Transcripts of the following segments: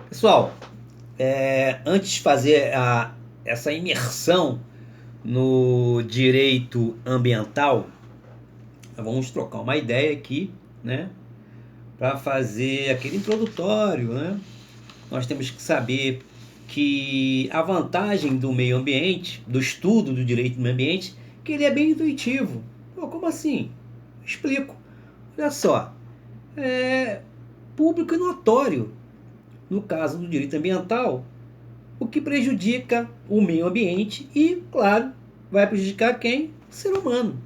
Pessoal, antes de fazer essa imersão no direito ambiental, vamos trocar uma ideia aqui, né? Para fazer aquele introdutório, né? Nós temos que saber que a vantagem do meio ambiente, do estudo do direito do meio ambiente, que ele é bem intuitivo. Pô, como assim? Explico. Olha só, é público e notório, no caso do direito ambiental, o que prejudica o meio ambiente e, claro, vai prejudicar quem? O ser humano.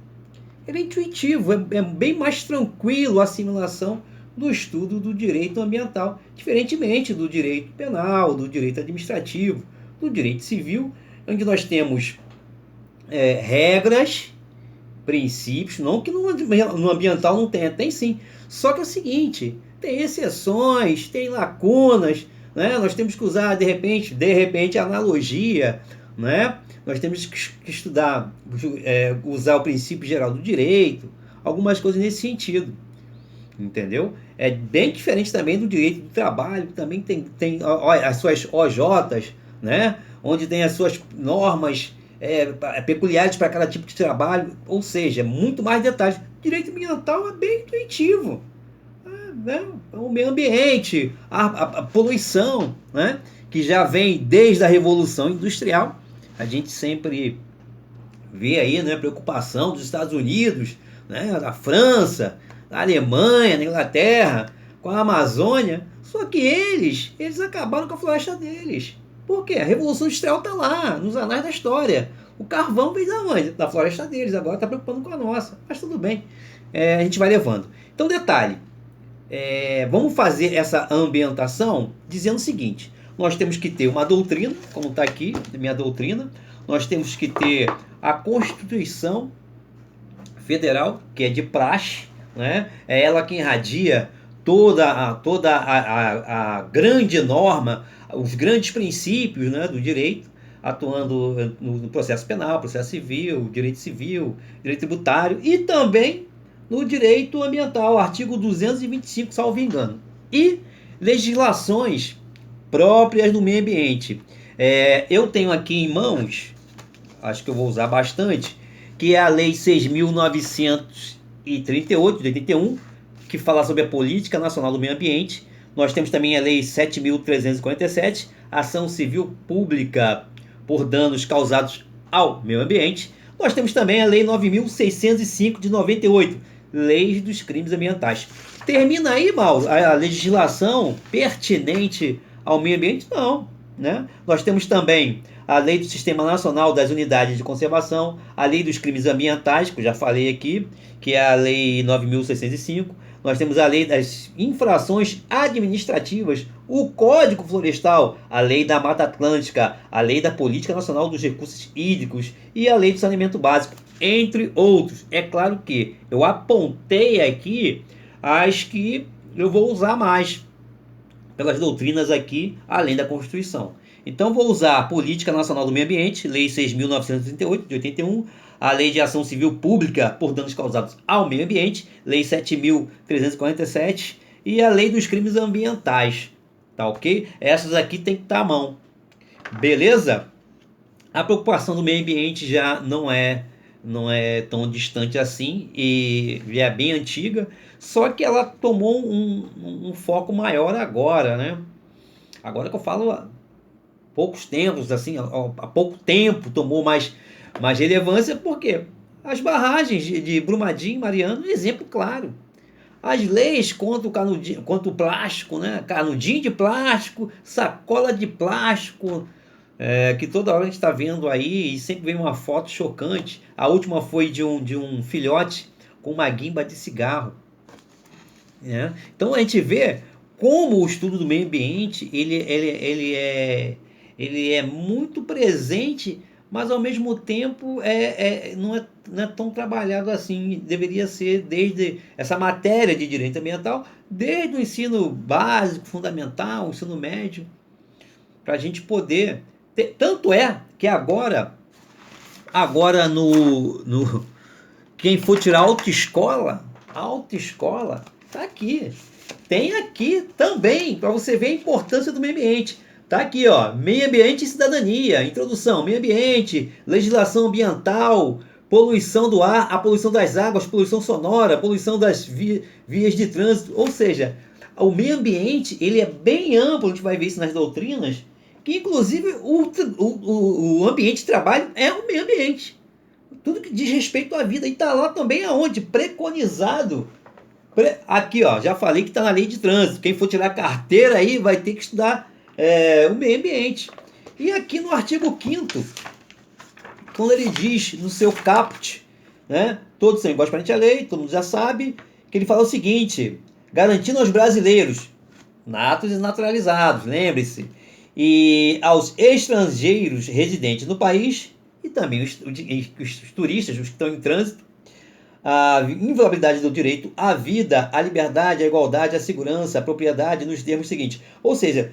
Ele é intuitivo, é bem mais tranquilo a assimilação do estudo do direito ambiental, diferentemente do direito penal, do direito administrativo, do direito civil, onde nós temos regras, princípios, não que no ambiental não tenha, tem sim. Só que é o seguinte, tem exceções, tem lacunas, né? Nós temos que usar de repente analogia, né? Nós temos que estudar, usar o princípio geral do direito, algumas coisas nesse sentido, entendeu? É bem diferente também do direito do trabalho, que também tem as suas OJs, né? Onde tem as suas normas peculiares para cada tipo de trabalho, ou seja, muito mais detalhes. Direito ambiental é bem intuitivo, né? O meio ambiente, a poluição, né? Que já vem desde a Revolução Industrial. A gente sempre vê aí, né, preocupação dos Estados Unidos, né, da França, da Alemanha, da Inglaterra, com a Amazônia. Só que eles acabaram com a floresta deles. Por quê? A Revolução Industrial está lá, nos anais da história. O carvão veio da onde? Da floresta deles, agora está preocupando com a nossa. Mas tudo bem, a gente vai levando. Então, detalhe, vamos fazer essa ambientação dizendo o seguinte: nós temos que ter uma doutrina, como está aqui, minha doutrina, nós temos que ter a Constituição Federal, que é de praxe, né? É ela que irradia toda a grande norma, os grandes princípios, né, do direito, atuando no processo penal, processo civil, direito tributário e também no direito ambiental, artigo 225, salvo engano. E legislações próprias do meio ambiente. Eu tenho aqui em mãos, acho que eu vou usar bastante, que é a Lei 6.938 de 81, que fala sobre a Política Nacional do Meio Ambiente. Nós temos também a Lei 7.347, Ação Civil Pública por Danos Causados ao Meio Ambiente. Nós temos também a Lei 9.605 de 98, Leis dos Crimes Ambientais. Termina aí, mal, a legislação pertinente ao meio ambiente? Não, né? Nós temos também a Lei do Sistema Nacional das Unidades de Conservação, a Lei dos Crimes Ambientais, que eu já falei aqui, que é a Lei 9.605. Nós temos a Lei das Infrações Administrativas, o Código Florestal, a Lei da Mata Atlântica, a Lei da Política Nacional dos Recursos Hídricos e a Lei do Saneamento Básico, entre outros. É claro que eu apontei aqui as que eu vou usar mais pelas doutrinas aqui, além da Constituição. Então vou usar a Política Nacional do Meio Ambiente, Lei 6.938 de 81, a Lei de Ação Civil Pública por Danos Causados ao Meio Ambiente, Lei 7.347 e a Lei dos Crimes Ambientais, tá ok? Essas aqui tem que estar à mão, beleza? A preocupação do meio ambiente já não é tão distante assim e é bem antiga, só que ela tomou um foco maior agora, né? Agora que eu falo há poucos tempos, assim, há pouco tempo tomou mais relevância, porque as barragens de Brumadinho e Mariana, um exemplo claro. As leis contra o plástico, né? Canudinho de plástico, sacola de plástico, que toda hora a gente está vendo aí e sempre vem uma foto chocante. A última foi de um filhote com uma guimba de cigarro, né? Então a gente vê como o estudo do meio ambiente ele é muito presente, mas ao mesmo tempo não é tão trabalhado assim. Deveria ser desde essa matéria de direito ambiental, desde o ensino básico, fundamental, ensino médio, para a gente poder ter. Tanto é que agora no quem for tirar autoescola, tá aqui. tem aqui também, para você ver a importância do meio ambiente. Tá aqui, ó, meio ambiente e cidadania, introdução, meio ambiente, legislação ambiental, poluição do ar, a poluição das águas, poluição sonora, poluição das vias de trânsito, ou seja, o meio ambiente, ele é bem amplo, a gente vai ver isso nas doutrinas, que inclusive o ambiente de trabalho é o meio ambiente. Tudo que diz respeito à vida, e está lá também aonde? Preconizado. Aqui, ó, já falei que está na lei de trânsito, quem for tirar carteira aí vai ter que estudar o meio ambiente. E aqui no artigo 5º, quando ele diz no seu caput, né, todos são iguais perante a lei, todo mundo já sabe, que ele fala o seguinte: garantindo aos brasileiros, natos e naturalizados, lembre-se, e aos estrangeiros residentes no país, e também os turistas, os que estão em trânsito, a inviolabilidade do direito à vida, à liberdade, à igualdade, à segurança, à propriedade, nos termos seguintes. Ou seja,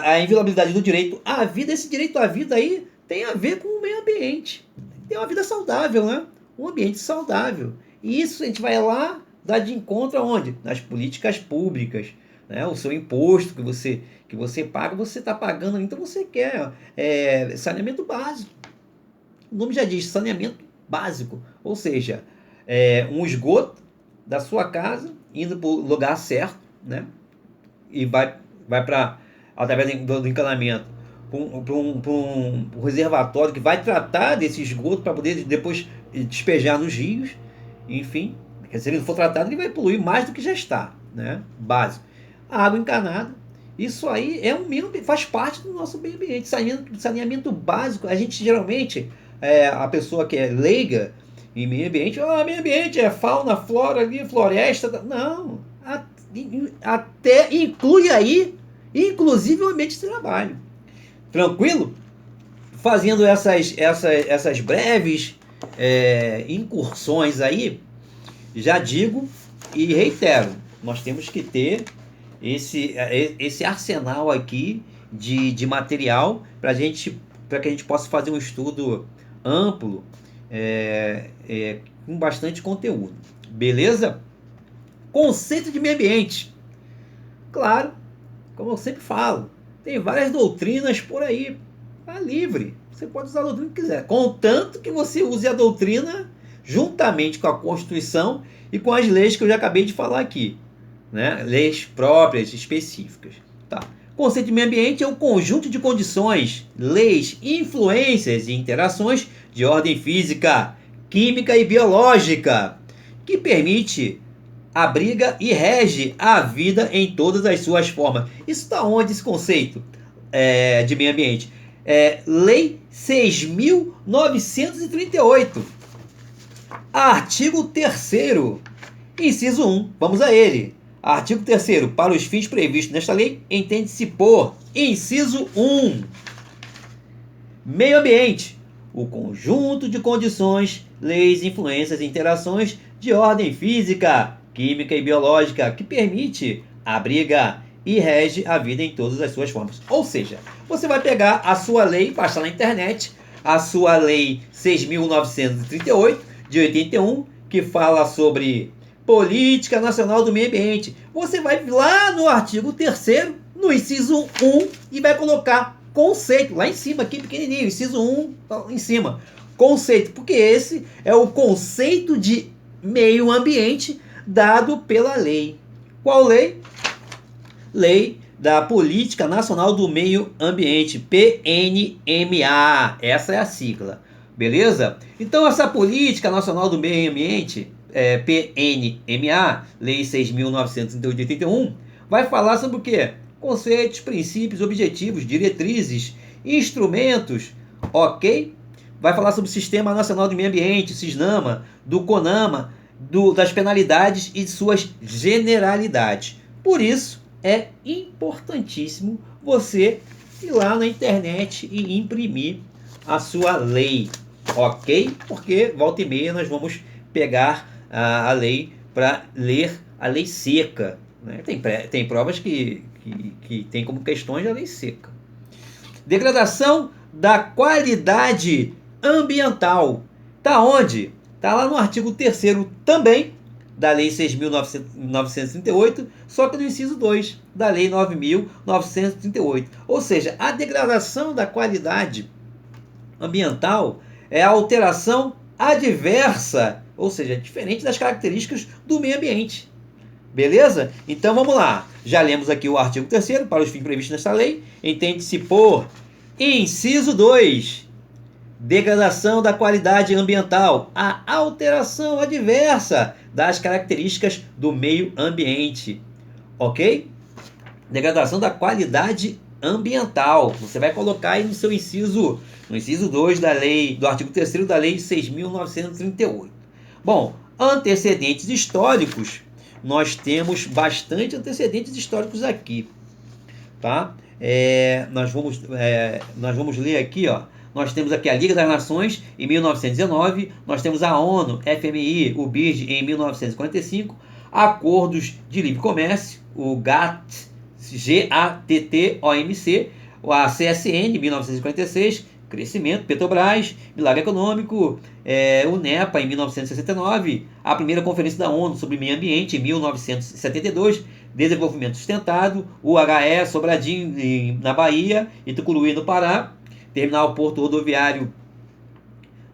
a inviolabilidade do direito à vida, esse direito à vida aí tem a ver com o meio ambiente. Tem uma vida saudável, né? Um ambiente saudável. E isso a gente vai lá dar de encontro aonde? Nas políticas públicas. Né? O seu imposto que você paga, você está pagando, então você quer saneamento básico. O nome já diz, saneamento básico. Ou seja, um esgoto da sua casa indo para o lugar certo, né? E vai para, através do encanamento, para um reservatório que vai tratar desse esgoto para poder depois despejar nos rios. Enfim, se ele não for tratado, ele vai poluir mais do que já está, né? Básico. A água encanada, isso aí faz parte do nosso meio ambiente. Saneamento básico, a gente geralmente, a pessoa que é leiga em meio ambiente, meio ambiente é fauna, flora, ali, floresta. Não, até inclui aí, inclusive o ambiente de trabalho. Tranquilo? Fazendo essas breves incursões aí, já digo e reitero, nós temos que ter esse arsenal aqui de material para que a gente possa fazer um estudo amplo, com bastante conteúdo. Beleza? Conceito de meio ambiente. Claro, como eu sempre falo, tem várias doutrinas por aí. Tá livre. Você pode usar a doutrina que quiser. Contanto que você use a doutrina juntamente com a Constituição e com as leis que eu já acabei de falar aqui. Né? Leis próprias, específicas. Tá. Conceito de meio ambiente é um conjunto de condições, leis, influências e interações de ordem física, química e biológica, que permite, abriga e rege a vida em todas as suas formas. Isso está onde esse conceito de meio ambiente? Lei 6.938, artigo 3º, inciso 1, vamos a ele. Artigo 3º, para os fins previstos nesta lei, entende-se por inciso 1, meio ambiente, o conjunto de condições, leis, influências e interações de ordem física, química e biológica que permite, abriga e rege a vida em todas as suas formas. Ou seja, você vai pegar a sua lei, baixar na internet, a sua lei 6.938 de 81, que fala sobre Política Nacional do Meio Ambiente. Você vai lá no artigo 3º, no inciso 1, e vai colocar conceito, lá em cima, aqui pequenininho, inciso 1, em cima. Conceito, porque esse é o conceito de meio ambiente dado pela lei. Qual lei? Lei da Política Nacional do Meio Ambiente, PNMA. Essa é a sigla, beleza? Então, essa Política Nacional do Meio Ambiente, PNMA, Lei 6.938 de 81, vai falar sobre o quê? Conceitos, princípios, objetivos, diretrizes, instrumentos, ok? Vai falar sobre o Sistema Nacional do Meio Ambiente, SISNAMA, do CONAMA, das penalidades e de suas generalidades. Por isso, é importantíssimo você ir lá na internet e imprimir a sua lei, ok? Porque volta e meia nós vamos pegar a lei para ler a lei seca. Né? Tem provas que tem como questões a lei seca. Degradação da qualidade ambiental. Tá onde? Tá lá no artigo 3º também da Lei 6.938, só que no inciso 2 da Lei 9.938. Ou seja, a degradação da qualidade ambiental é a alteração adversa, ou seja, diferente das características do meio ambiente. Beleza? Então vamos lá. Já lemos aqui o artigo 3º, para os fins previstos nesta lei, entende-se por inciso 2, degradação da qualidade ambiental, a alteração adversa das características do meio ambiente. Ok? Degradação da qualidade ambiental. Você vai colocar aí no seu inciso, no inciso 2 da lei, do artigo 3º da lei 6.938. Bom, antecedentes históricos, nós temos bastante antecedentes históricos aqui, tá? Nós vamos ler aqui, ó. Nós temos aqui a Liga das Nações em 1919, nós temos a ONU, FMI, o BID em 1945, acordos de livre comércio, o GATT, GATT-OMC, a CSN em 1946, crescimento, Petrobras, milagre econômico, o NEPA em 1969, a primeira conferência da ONU sobre meio ambiente em 1972, desenvolvimento sustentado, o HE Sobradinho na Bahia e Tucuruí no Pará, terminal porto rodoviário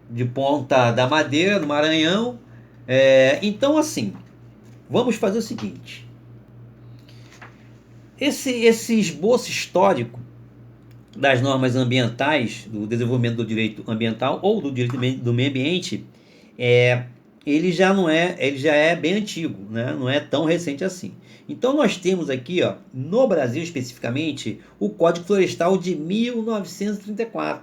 de Ponta da Madeira no Maranhão. Então assim, vamos fazer o seguinte, esse esboço histórico das normas ambientais, do desenvolvimento do direito ambiental ou do direito do meio ambiente, ele já é bem antigo, né? Não é tão recente assim. Então nós temos aqui, ó, no Brasil especificamente, o Código Florestal de 1934,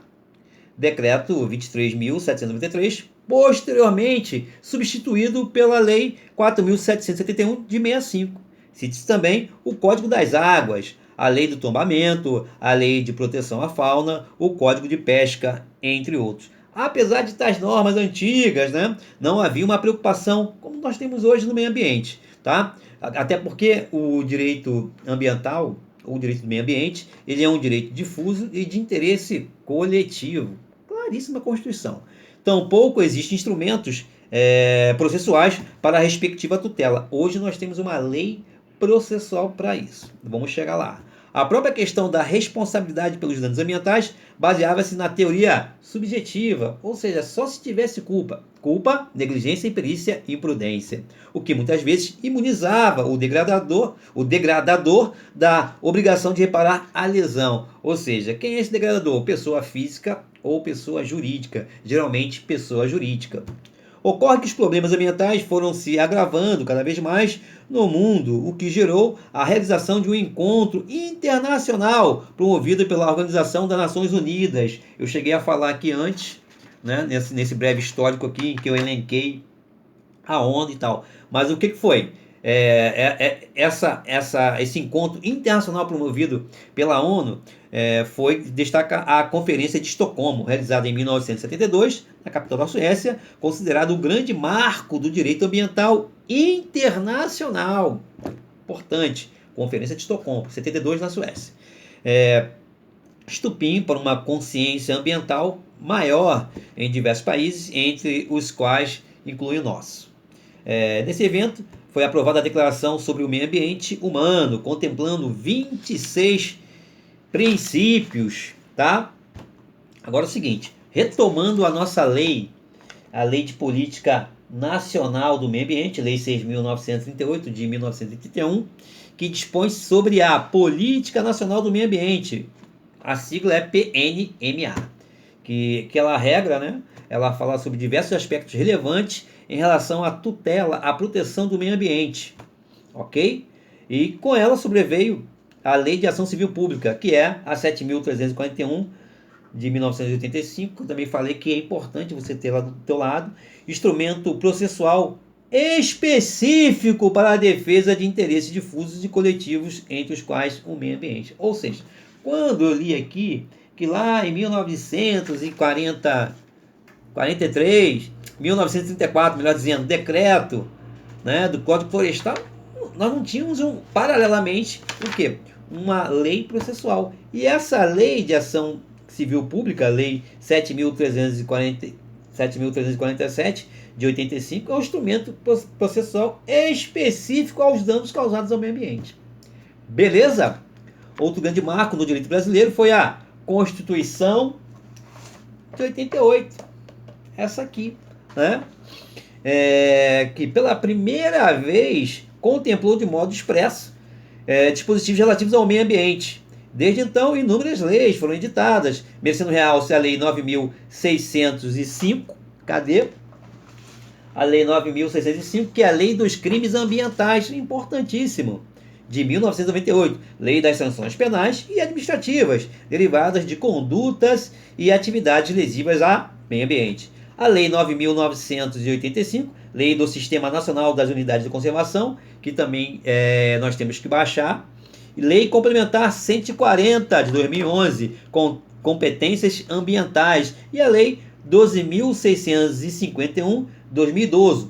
decreto 23.793, posteriormente substituído pela Lei 4.771 de 65. Cite-se também o Código das Águas, a Lei do Tombamento, a Lei de Proteção à Fauna, o Código de Pesca, entre outros. Apesar de tais normas antigas, né, não havia uma preocupação como nós temos hoje no meio ambiente, tá? Até porque o direito ambiental, ou o direito do meio ambiente, ele é um direito difuso e de interesse coletivo. Claríssima Constituição. Tampouco existem instrumentos processuais para a respectiva tutela. Hoje nós temos uma lei processual para isso. Vamos chegar lá. A própria questão da responsabilidade pelos danos ambientais baseava-se na teoria subjetiva, ou seja, só se tivesse culpa. Culpa, negligência, imperícia e imprudência. O que muitas vezes imunizava o degradador da obrigação de reparar a lesão. Ou seja, quem é esse degradador? Pessoa física ou pessoa jurídica. Geralmente, pessoa jurídica. Ocorre que os problemas ambientais foram se agravando cada vez mais no mundo, o que gerou a realização de um encontro internacional promovido pela Organização das Nações Unidas. Eu cheguei a falar aqui antes, né, nesse breve histórico aqui, em que eu elenquei a ONU e tal. Mas o que foi? Esse encontro internacional promovido pela ONU destaca a Conferência de Estocolmo, realizada em 1972, na capital da Suécia, considerado o grande marco do direito ambiental internacional. Importante, Conferência de Estocolmo, 72 na Suécia. Estupim para uma consciência ambiental maior em diversos países, entre os quais inclui o nosso. Nesse evento, foi aprovada a Declaração sobre o Meio Ambiente Humano, contemplando 26 princípios, tá? Agora é o seguinte, retomando a nossa lei, a Lei de Política Nacional do Meio Ambiente, Lei 6.938 de 1931, que dispõe sobre a Política Nacional do Meio Ambiente. A sigla é PNMA, que ela regra, né? Ela fala sobre diversos aspectos relevantes em relação à tutela, à proteção do meio ambiente, ok? E com ela sobreveio a Lei de Ação Civil Pública, que é a 7.341 de 1985, também falei que é importante você ter lá do teu lado, instrumento processual específico para a defesa de interesses difusos e coletivos, entre os quais o meio ambiente. Ou seja, quando eu li aqui que lá em 1934, melhor dizendo, decreto, né, do Código Florestal, nós não tínhamos paralelamente o quê? Uma lei processual. E essa lei de ação civil pública, lei 7.341 7.347 de 85 é um instrumento processual específico aos danos causados ao meio ambiente. Beleza? Outro grande marco no direito brasileiro foi a Constituição de 88. Essa aqui, né? Que pela primeira vez contemplou de modo expresso dispositivos relativos ao meio ambiente. Desde então, inúmeras leis foram editadas, merecendo realce a Lei 9.605, cadê? A Lei 9.605, que é a Lei dos Crimes Ambientais, importantíssimo, de 1998, Lei das Sanções Penais e Administrativas, derivadas de condutas e atividades lesivas ao meio ambiente. A Lei 9.985, Lei do Sistema Nacional das Unidades de Conservação, que também nós temos que baixar. Lei Complementar 140 de 2011, com competências ambientais. E a Lei 12.651 de 2012.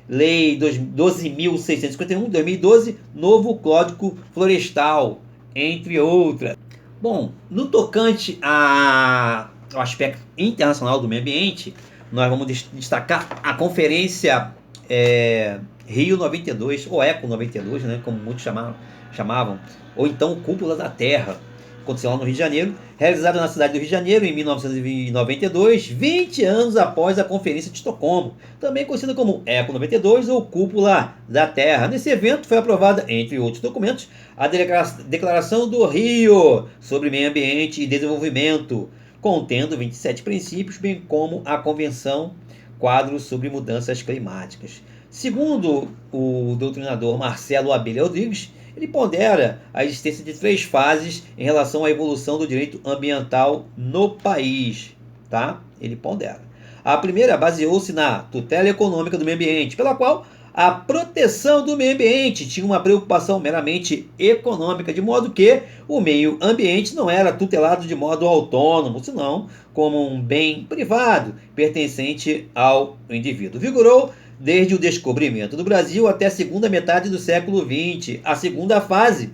Lei 12.651 de 2012, novo Código Florestal, entre outras. Bom, no tocante ao aspecto internacional do meio ambiente, nós vamos destacar a Conferência Rio 92, ou Eco 92, né, como muitos chamavam, ou então Cúpula da Terra, aconteceu lá no Rio de Janeiro, realizada na cidade do Rio de Janeiro em 1992, 20 anos após a Conferência de Estocolmo, também conhecida como Eco 92 ou Cúpula da Terra. Nesse evento foi aprovada, entre outros documentos, a Declaração do Rio sobre Meio Ambiente e Desenvolvimento, contendo 27 princípios, bem como a Convenção Quadro sobre Mudanças Climáticas. Segundo o doutrinador Marcelo Abelha Rodrigues, ele pondera a existência de 3 fases em relação à evolução do direito ambiental no país. Tá? Ele pondera. A primeira baseou-se na tutela econômica do meio ambiente, pela qual a proteção do meio ambiente tinha uma preocupação meramente econômica, de modo que o meio ambiente não era tutelado de modo autônomo, senão como um bem privado pertencente ao indivíduo. Vigorou desde o descobrimento do Brasil até a segunda metade do século XX. A segunda fase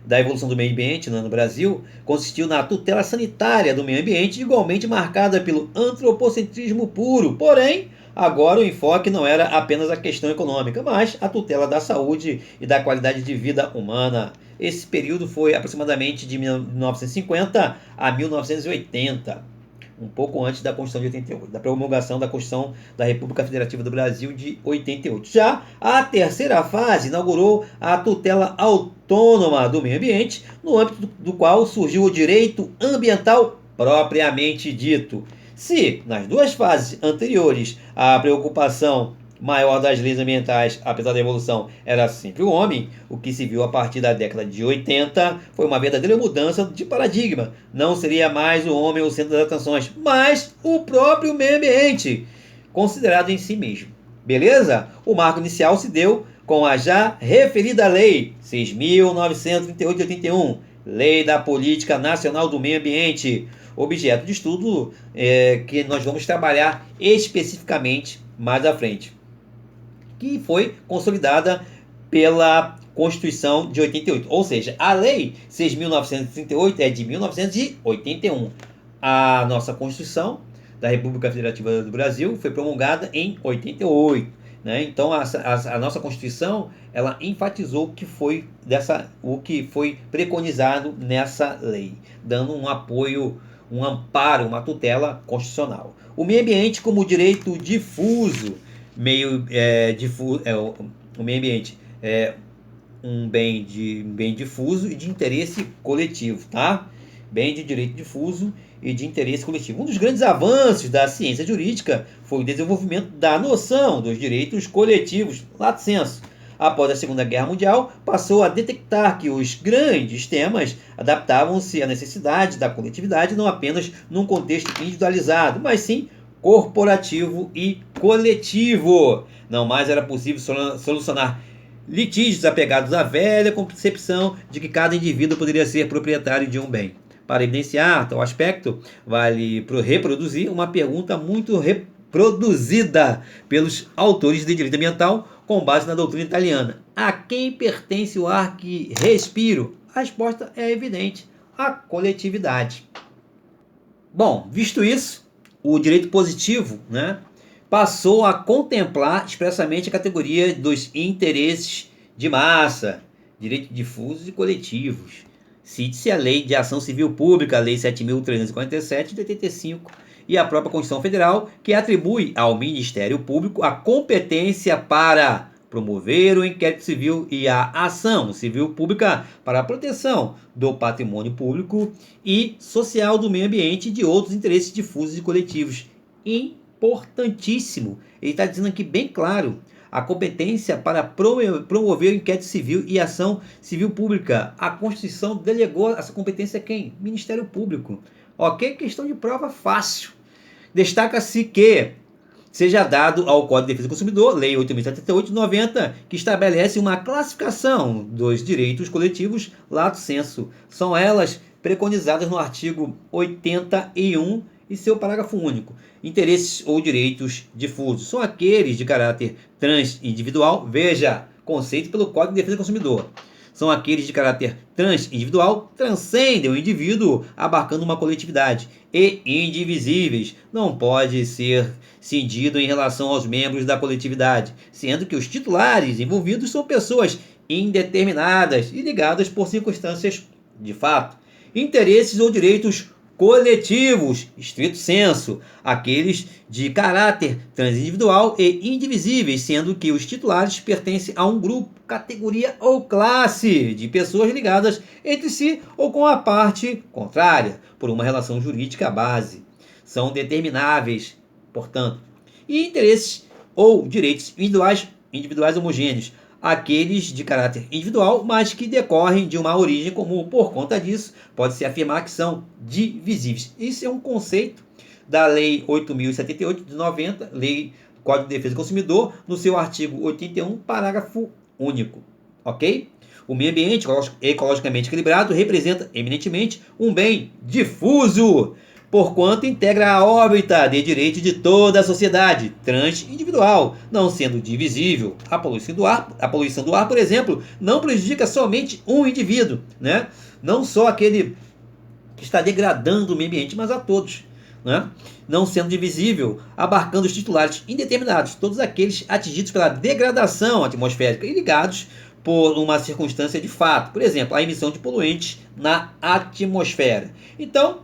da evolução do meio ambiente no Brasil consistiu na tutela sanitária do meio ambiente, igualmente marcada pelo antropocentrismo puro. Porém, agora o enfoque não era apenas a questão econômica, mas a tutela da saúde e da qualidade de vida humana. Esse período foi aproximadamente de 1950 a 1980. Um pouco antes da Constituição de 88, da promulgação da Constituição da República Federativa do Brasil de 88. Já a terceira fase inaugurou a tutela autônoma do meio ambiente, no âmbito do qual surgiu o direito ambiental propriamente dito. Se, nas duas fases anteriores, a preocupação maior das leis ambientais, apesar da evolução, era sempre o homem, o que se viu a partir da década de 80 foi uma verdadeira mudança de paradigma. Não seria mais o homem o centro das atenções, mas o próprio meio ambiente, considerado em si mesmo. Beleza? O marco inicial se deu com a já referida Lei 6.938 de 81, Lei da Política Nacional do Meio Ambiente, objeto de estudo que nós vamos trabalhar especificamente mais à frente, que foi consolidada pela Constituição de 88. Ou seja, a Lei 6.938 é de 1981. A nossa Constituição da República Federativa do Brasil foi promulgada em 88. Né? Então, a nossa Constituição ela enfatizou o que foi preconizado nessa lei, dando um apoio, um amparo, uma tutela constitucional. O meio ambiente como direito difuso. O meio ambiente é um bem difuso e de interesse coletivo, tá? Bem de direito difuso e de interesse coletivo. Um dos grandes avanços da ciência jurídica foi o desenvolvimento da noção dos direitos coletivos, lato sensu. Após a Segunda Guerra Mundial, passou a detectar que os grandes temas adaptavam-se à necessidade da coletividade, não apenas num contexto individualizado, mas sim corporativo e coletivo. Não mais era possível solucionar litígios apegados à velha concepção de que cada indivíduo poderia ser proprietário de um bem. Para evidenciar tal aspecto, vale reproduzir uma pergunta muito reproduzida pelos autores de direito ambiental com base na doutrina italiana. A quem pertence o ar que respiro? A resposta é evidente: a coletividade. Bom, visto isso, o direito positivo, né, passou a contemplar expressamente a categoria dos interesses de massa, direitos difusos e coletivos. Cite-se a Lei de Ação Civil Pública, a Lei 7.347 de 85, e a própria Constituição Federal, que atribui ao Ministério Público a competência para promover o inquérito civil e a ação civil pública para a proteção do patrimônio público e social do meio ambiente e de outros interesses difusos e coletivos. Importantíssimo. Ele está dizendo aqui bem claro a competência para promover o inquérito civil e ação civil pública. A Constituição delegou essa competência a quem? Ministério Público. Ok? Questão de prova fácil. Destaca-se que seja dado ao Código de Defesa do Consumidor, Lei 8.078 de 90, que estabelece uma classificação dos direitos coletivos lato sensu. São elas preconizadas no artigo 81 e seu parágrafo único. Interesses ou direitos difusos são aqueles de caráter transindividual, veja, conceito pelo Código de Defesa do Consumidor. São aqueles de caráter transindividual, transcendem o indivíduo, abarcando uma coletividade, e indivisíveis, não pode ser cindido em relação aos membros da coletividade, sendo que os titulares envolvidos são pessoas indeterminadas e ligadas por circunstâncias de fato. Interesses ou direitos coletivos, estrito sensu, aqueles de caráter transindividual e indivisíveis, sendo que os titulares pertencem a um grupo, categoria ou classe de pessoas ligadas entre si ou com a parte contrária, por uma relação jurídica base. São determináveis, portanto. E interesses ou direitos individuais homogêneos, aqueles de caráter individual, mas que decorrem de uma origem comum. Por conta disso, pode-se afirmar que são divisíveis. Isso é um conceito da Lei 8.078 de 90, Lei Código de Defesa do Consumidor, no seu artigo 81, parágrafo único. Ok? O meio ambiente ecologicamente equilibrado representa eminentemente um bem difuso, porquanto integra a órbita de direito de toda a sociedade transindividual, não sendo divisível. A poluição do ar, por exemplo, não prejudica somente um indivíduo, né? Não só aquele que está degradando o meio ambiente, mas a todos, né? Não sendo divisível, abarcando os titulares indeterminados, todos aqueles atingidos pela degradação atmosférica e ligados por uma circunstância de fato, por exemplo, a emissão de poluentes na atmosfera. Então,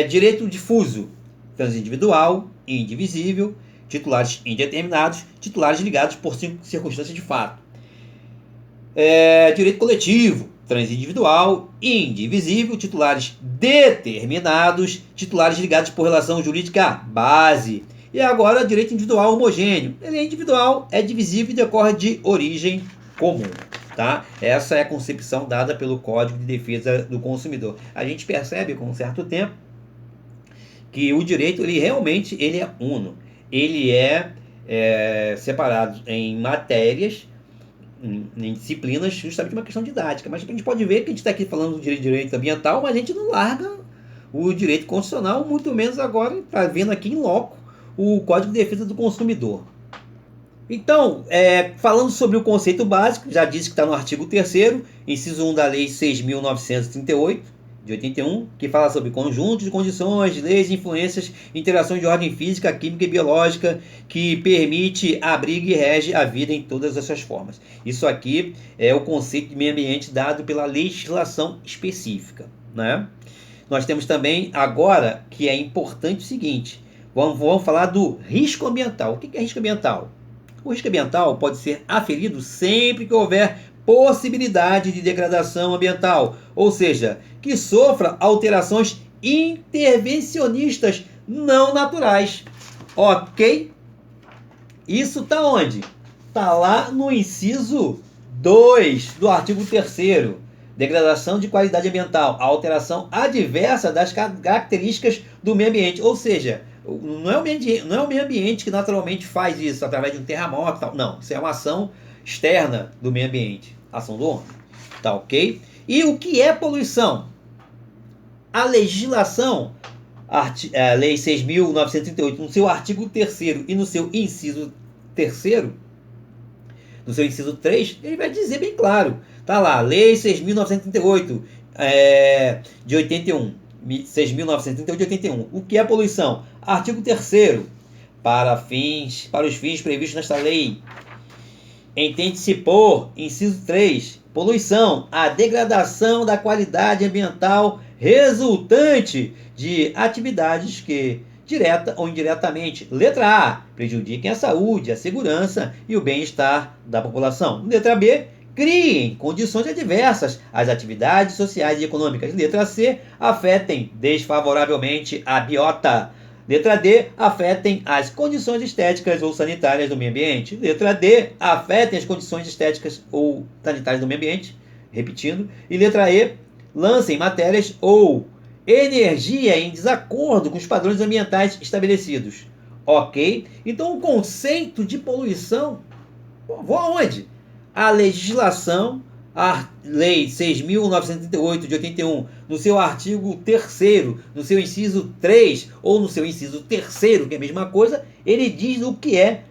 direito difuso, transindividual, indivisível, titulares indeterminados, titulares ligados por circunstâncias de fato. Direito coletivo, transindividual, indivisível, titulares determinados, titulares ligados por relação jurídica base. E agora, direito individual homogêneo. Ele é individual, é divisível e decorre de origem comum. Tá? Essa é a concepção dada pelo Código de Defesa do Consumidor. A gente percebe com um certo tempo que o direito ele realmente é uno. Ele é separado em matérias, em disciplinas, justamente uma questão didática. Mas a gente pode ver que a gente está aqui falando do direito ambiental, mas a gente não larga o direito constitucional, muito menos agora está vendo aqui em loco o Código de Defesa do Consumidor. Então, falando sobre o conceito básico, já disse que está no artigo 3º, inciso 1 da Lei 6.938, de 81, que fala sobre conjuntos de condições, leis, influências, interações de ordem física, química e biológica, que permite, abriga e rege a vida em todas as suas formas. Isso aqui é o conceito de meio ambiente dado pela legislação específica, né? Nós temos também agora, que é importante o seguinte, vamos falar do risco ambiental. O que é risco ambiental? O risco ambiental pode ser aferido sempre que houver possibilidade de degradação ambiental, ou seja, que sofra alterações intervencionistas não naturais. Ok? Isso está onde? Está lá no inciso 2 do artigo 3º. Degradação de qualidade ambiental, alteração adversa das características do meio ambiente, ou seja, não é o meio ambiente que naturalmente faz isso através de um terremoto, tal. Não, isso é uma ação externa do meio ambiente, ação do homem, tá ok? E o que é poluição? A legislação, a Lei 6.938, no seu artigo 3º e no seu inciso 3º, no seu inciso 3, ele vai dizer bem claro, tá lá, Lei 6.938, de 81. 6.938 de 81. O que é poluição? Artigo 3º. Para os fins previstos nesta lei, entende-se por, inciso 3, poluição, a degradação da qualidade ambiental resultante de atividades que, direta ou indiretamente, letra A, prejudiquem a saúde, a segurança e o bem-estar da população. Letra B, criem condições adversas às atividades sociais e econômicas. Letra C, afetem desfavoravelmente a biota. Letra D, afetem as condições estéticas ou sanitárias do meio ambiente. Letra D, afetem as condições estéticas ou sanitárias do meio ambiente. Repetindo. E letra E, lancem matérias ou energia em desacordo com os padrões ambientais estabelecidos. Ok? Então, o conceito de poluição, vou aonde? A legislação, a Lei 6.938 de 81, no seu artigo 3º, no seu inciso 3 ou no seu inciso 3º, que é a mesma coisa, ele diz o que é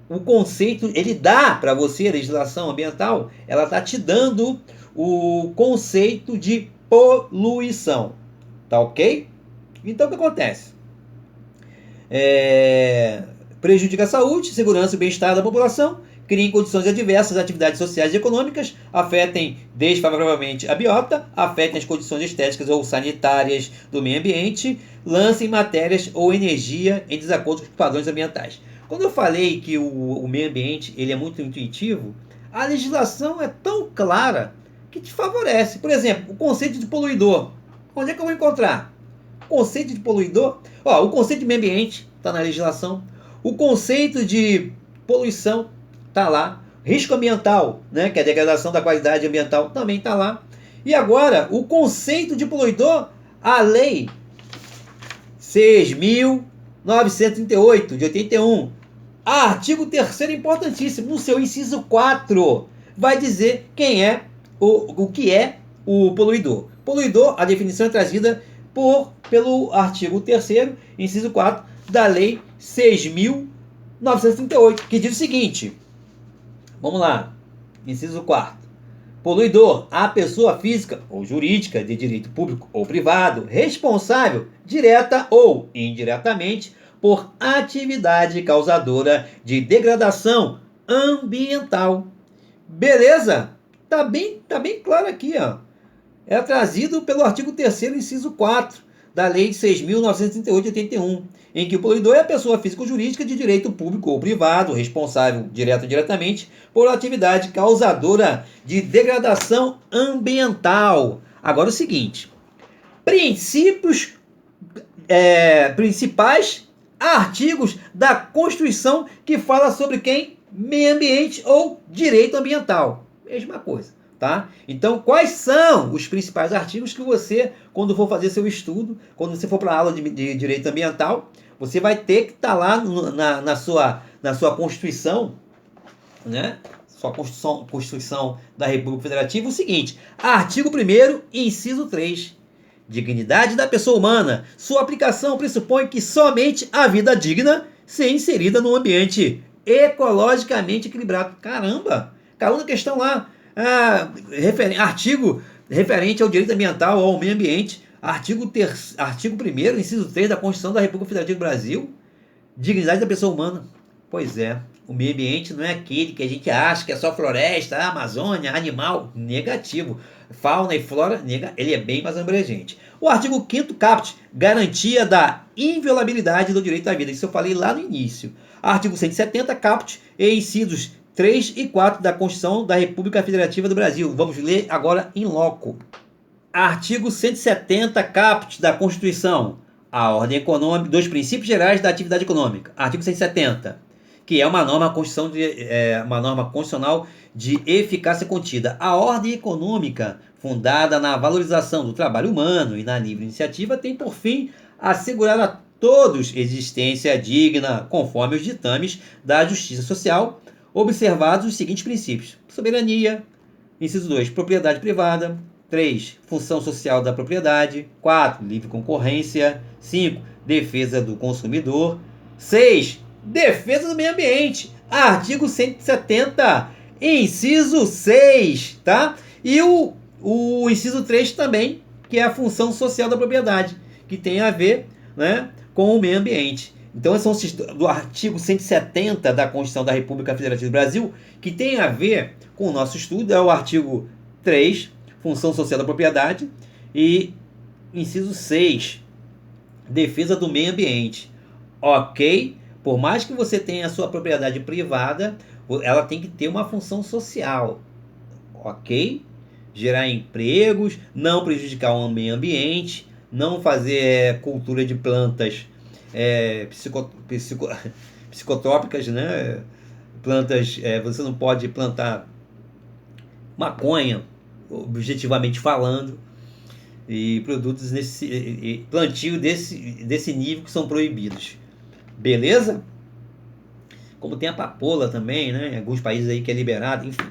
o conceito, ele dá para você, a legislação ambiental, ela está te dando o conceito de poluição. Tá ok? Então, o que acontece? Prejudica a saúde, segurança e bem-estar da população, criem condições adversas às atividades sociais e econômicas, afetem desfavoravelmente a biota, afetem as condições estéticas ou sanitárias do meio ambiente, lancem matérias ou energia em desacordo com os padrões ambientais. Quando eu falei que o meio ambiente ele é muito intuitivo, a legislação é tão clara que te favorece. Por exemplo, o conceito de poluidor. Onde é que eu vou encontrar? O conceito de poluidor? O conceito de meio ambiente está na legislação. O conceito de poluição está lá. Risco ambiental, né, que é a degradação da qualidade ambiental, também está lá. E agora, o conceito de poluidor, a Lei 6.938 de 81, artigo 3º importantíssimo, no seu inciso 4, vai dizer quem é o que é o poluidor. Poluidor, a definição é trazida pelo artigo 3º, inciso 4, da Lei 6.938, que diz o seguinte. Vamos lá. Inciso 4. Poluidor, a pessoa física ou jurídica de direito público ou privado, responsável, direta ou indiretamente, por atividade causadora de degradação ambiental. Beleza? Tá bem claro aqui, ó. É trazido pelo artigo 3º, inciso 4, da Lei 6.938 de 81, em que o poluidor é a pessoa física ou jurídica de direito público ou privado, responsável, direto ou indiretamente, por atividade causadora de degradação ambiental. Agora o seguinte, principais artigos da Constituição que fala sobre quem? Meio ambiente ou direito ambiental. Mesma coisa. Tá? Então, quais são os principais artigos que você, quando for fazer seu estudo, quando você for para a aula de direito ambiental, você vai ter que estar lá na sua Constituição, né? Sua Constituição da República Federativa, o seguinte: artigo 1º, inciso 3. Dignidade da pessoa humana. Sua aplicação pressupõe que somente a vida digna seja inserida num ambiente ecologicamente equilibrado. Caramba! Caiu na questão lá. Artigo referente ao direito ambiental, ao meio ambiente, artigo 1º, inciso 3 da Constituição da República Federativa do Brasil, dignidade da pessoa humana. Pois é, o meio ambiente não é aquele que a gente acha que é só floresta, Amazônia, animal. Negativo. Fauna e flora, ele é bem mais abrangente. O artigo 5º caput, garantia da inviolabilidade do direito à vida. Isso eu falei lá no início. Artigo 170 caput e incisos 3 e 4 da Constituição da República Federativa do Brasil. Vamos ler agora em loco. Artigo 170 caput da Constituição. A ordem econômica dos princípios gerais da atividade econômica. Artigo 170, que é uma norma constitucional de eficácia contida. A ordem econômica, fundada na valorização do trabalho humano e na livre iniciativa, tem por fim assegurar a todos existência digna, conforme os ditames da justiça social, observados os seguintes princípios: soberania, inciso 2, propriedade privada, 3, função social da propriedade, 4, livre concorrência, 5, defesa do consumidor, 6, defesa do meio ambiente, artigo 170, inciso 6, tá? E o inciso 3 também que é a função social da propriedade, que tem a ver, né, com o meio ambiente. Então, esses são do artigo 170 da Constituição da República Federativa do Brasil, que tem a ver com o nosso estudo, é o artigo 3, função social da propriedade, e inciso 6, defesa do meio ambiente. Ok? Por mais que você tenha a sua propriedade privada, ela tem que ter uma função social. Ok? Gerar empregos, não prejudicar o meio ambiente, não fazer cultura de plantas psicotrópicas, né? Plantas, você não pode plantar maconha, objetivamente falando, e produtos plantio desse nível que são proibidos. Beleza? Como tem a papoula também, né? Em alguns países aí que é liberado, enfim.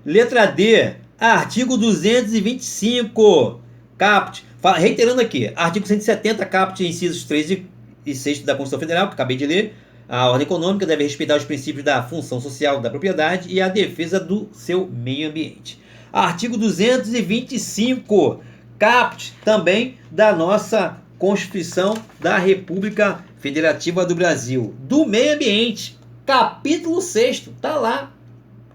Letra D, artigo 225, caput. Reiterando aqui, artigo 170, caput, incisos 3 e 6 da Constituição Federal, que acabei de ler. A ordem econômica deve respeitar os princípios da função social da propriedade e a defesa do seu meio ambiente. Artigo 225, caput, também da nossa Constituição da República Federativa do Brasil, do meio ambiente, capítulo 6º, tá lá,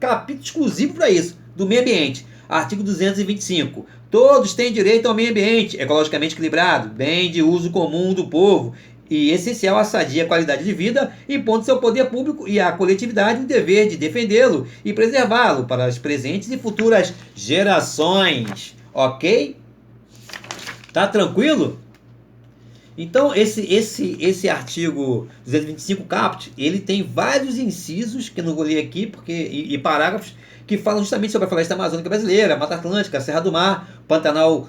capítulo exclusivo para isso, do meio ambiente, artigo 225, todos têm direito ao meio ambiente, ecologicamente equilibrado, bem de uso comum do povo e essencial à sadia qualidade de vida, impondo seu poder público e à coletividade o dever de defendê-lo e preservá-lo para as presentes e futuras gerações, ok? Tá tranquilo? Então, esse artigo 225 caput, ele tem vários incisos, que eu não vou ler aqui, e parágrafos, que falam justamente sobre a floresta amazônica brasileira, Mata Atlântica, Serra do Mar, Pantanal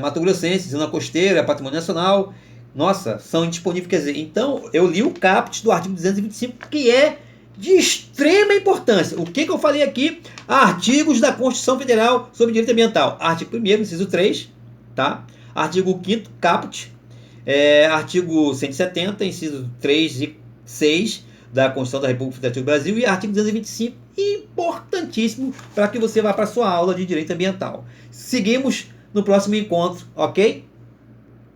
Mato Grossense, Zona Costeira, Patrimônio Nacional. Nossa, são indisponíveis. Quer dizer, então, eu li o caput do artigo 225, que é de extrema importância. O que eu falei aqui? Artigos da Constituição Federal sobre Direito Ambiental. Artigo 1º, inciso 3, tá? Artigo 5º, caput. Artigo 170, inciso 3 e 6 da Constituição da República Federativa do Brasil e artigo 225, importantíssimo para que você vá para a sua aula de Direito Ambiental. Seguimos no próximo encontro, ok?